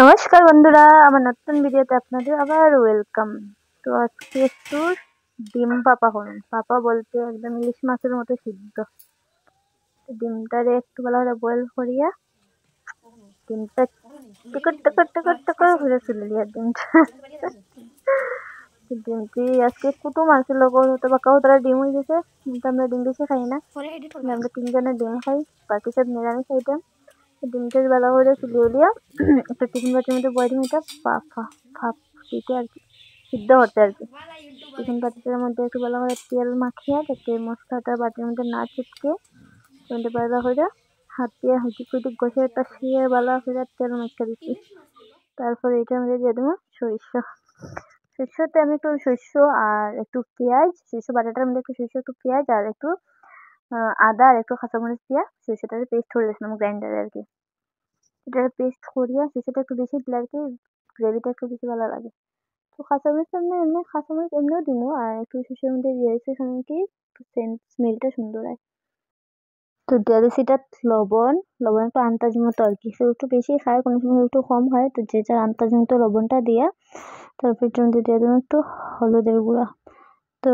নমস্কার বন্ধুরা, আমার নতুন ভিডিওতে আপনাদের আবার ওয়েলকাম। তো আজকে একটু ডিম পাপা করুন। পাপা বলতে একদম ইলিশ মাছের মতো সিদ্ধ। ডিমটারে একটু ভালো করে বয়েল করিয়া ডিমটা টিকট টিকট টিকট টিকট করে তুলে দিয়া ডিমটা ডিমটি আজকে কুটুম আসছিল হতে বা কাউ তারা ডিম হয়ে গেছে, কিন্তু আমরা ডিম বেশি খাই না। আমরা তিনজনের ডিম খাই, বাকি সব নিরামিষ আইটেম। ডিমটার বেলা করে তুলে দিয়া একটা টিফিন বাটির মধ্যে বয়েল ডিমটা ভাপ দিতে আর কি, সিদ্ধ হতে আর কি। টিফিন পাত্রের মধ্যে একটু ভালো করে তেল মাখিয়ে যাতে মশলাটা বাটির মধ্যে না চিপকে মধ্যে ভালো করে হাত দিয়ে হুটিক হুটিক ঘষে টাসিয়ে ভালো করে তেল মাখিয়ে দিচ্ছি। তারপরে এটার মধ্যে দিয়ে দেবো সরিষা। সরিষাতে আমি একটু সরিষ আর একটু পেঁয়াজ, সরিষা বাটাটার মধ্যে একটু সরিষা, একটু পেঁয়াজ আর একটু আদা আর একটু কাঁচামরিচ দিয়া সরিষাটাকে পেস্ট করে দিয়েছিলাম গ্রাইন্ডারে আর কি। এটার পেস্ট করিয়া সরিষাটা একটু বেশি দিলে আর কি গ্রেভিটা একটু বেশি ভালো লাগে। তো কাঁচামরিচ এমনি কাঁচামরিচ এমনিও দিব, আর একটু সরিষার মধ্যে দিয়ে দিচ্ছি কারণ কি স্মেলটা সুন্দর হয়। তো দিয়ে দিচ্ছি এটা লবণ একটু আন্দাজ মতো আর কি, কেউ একটু বেশি খায়, কোনো সময় একটু কম হয়, তো যে যার আন্দাজ মতো লবণটা দিয়া তারপর এটার মধ্যে দিয়ে দেবো একটু হলুদের গুঁড়া। তো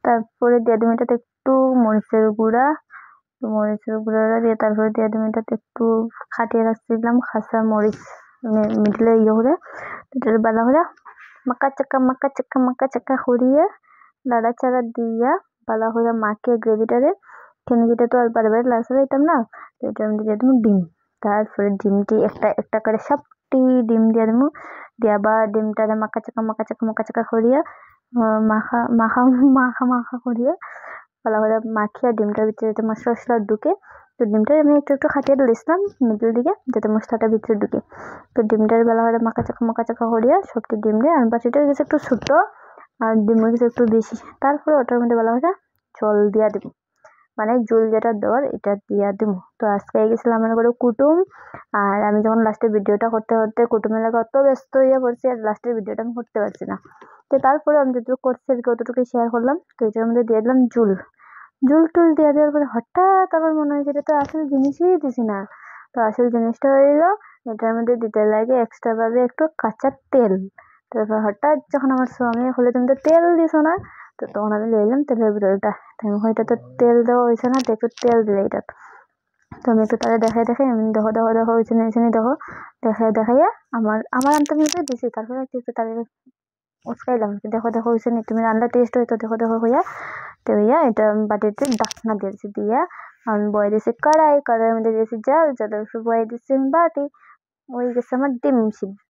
তারপরে দিয়ে দেবো এটাতে একটু মরিচের গুঁড়া দিয়ে তারপরে দিয়ে দেবো এটাতে একটু খাটিয়ে রাখছিলাম কাঁচা মরিচ মিডলে করে এটা ভালো করে মাকা চাকা করিয়ে নাড়াচাড়া দিয়া ভালো করে মাখিয়ে গ্রেভিটারে কেনকিটা তো আর বারে লাচড়া দিতাম না, তো এটার মধ্যে দিয়ে দেবো ডিম। তারপরে ডিমটি একটা একটা করে সবটি ডিম দিয়ে দেবো, দিয়ে আবার ডিমটারে মাকা চাকা করিয়া মাখা মাখা মাখা মাখা করিয়া ভালো করে মাখিয়ে ডিমটার ভিতরে যাতে মশলা ঢুকে। তো ডিমটা আমি একটু একটু খাটিয়ে দিয়েছিলাম মিডল দিকে যাতে মশলাটা ভিতরে ঢুকে। তো ডিমটার বেলা করে মাকা চাকা করিয়া সবটি ডিম দিয়ে আর বাটিটা গেছে একটু ছোটো আর ডিম গেছে একটু বেশি। তারপরে ওটার মধ্যে বেলা করে জল দিয়া দেবো, মানে জল যেটা দেওয়ার এটা দিয়া দেবো। তো আজকে গেছিলাম আমার ঘরে কুটুম, আর আমি যখন লাস্টে ভিডিওটা করতে করতে কুটুমের লাগে অত ব্যস্ত হয়ে পড়ছি আর লাস্টের ভিডিওটা আমি করতে পারছি না। তো তারপরে আমি যেটুকু করছি আর কি অতটুকু শেয়ার করলাম। তো এটার মধ্যে দিয়ে দিলাম জুল টুল দিয়ে দেওয়ার পরে হঠাৎ আমার মনে হয় যেটা তো আসল জিনিসই দিছি না। তো আসল জিনিসটা হইলো এটার মধ্যে দিতে লাগে এক্সট্রা ভাবে একটু কাঁচা তেল। তারপর হঠাৎ যখন আমার স্বামী হলে তুমি তো তেল দিছো না, তো তখন আমি লইলাম তেলের বোতলটা, হয়তো তো তেল দেওয়া হয়েছে না, তো একটু তেল দিলে এটা। তো আমি একটু তারা দেখাই আমি দেখো হয়েছে দেখো দেখাইয়া আমার আনতে মধ্যে দিছি। তারপরে একটু তাদের উস্কাইলাম দেখো হয়েছে নি, তুমি রান্না টেস্ট হয়তো দেখো হইয়া। তো হইয়া এটা বাটিতে ঢাকনা দিয়েছি দিয়া আমি বয়ে দিয়েছি কড়াইয়ের মধ্যে দিয়েছি জালের উপর বয়ে দিচ্ছি বাটি, ওই গেছে আমার ডিম সিদ্ধ।